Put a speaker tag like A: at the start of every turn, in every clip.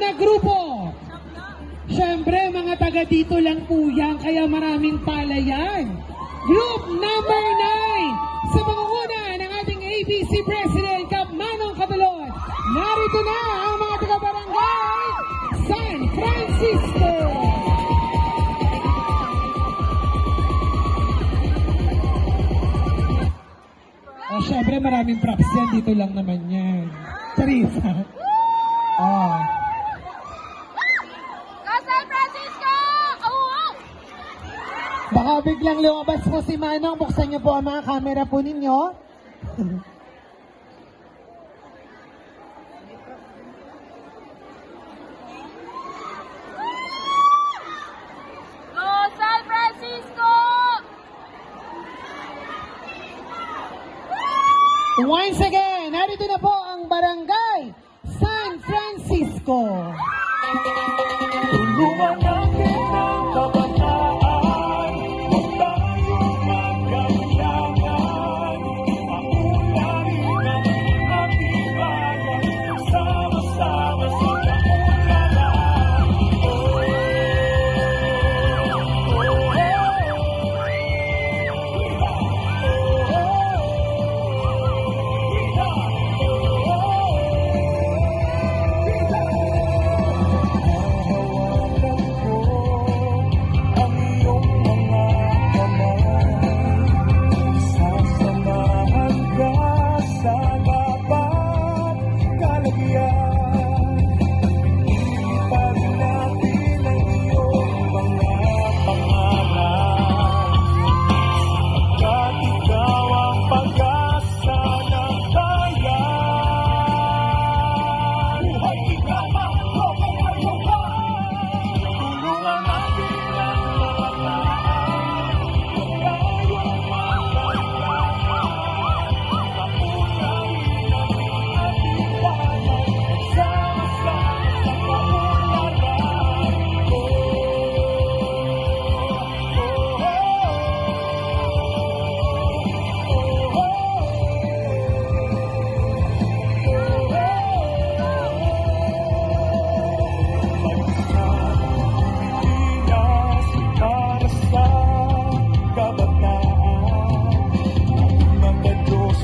A: na grupo. Siyempre, mga taga dito lang po yan, kaya maraming palayan. Group number 9, sa pangunguna ng ating ABC President, Kap Manong Catalon. Narito na ang mga taga-barangay San Francisco. Siyempre, maraming props yan. Dito lang naman yan. Charissa.
B: San Francisco! Oh!
A: Baka biglang lumabas po si Manong. Buksan niyo po ang mga camera po ninyo.
B: Go San Francisco!
A: Once again, narito na po ang Barangay San Francisco.
C: Tulungan natin ang kabataan, huwag tayong magkailangan. Paunlarin natin ang tibayan, sama-sama sa kaunlaran.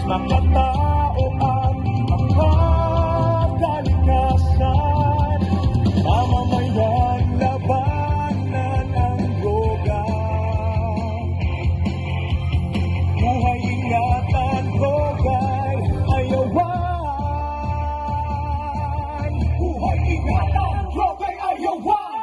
C: Makatao at makakalikasan, mamamayan labanan ang droga. Buhay ingatan, droga'y ayawan. Buhay ingatan, droga'y ayawan.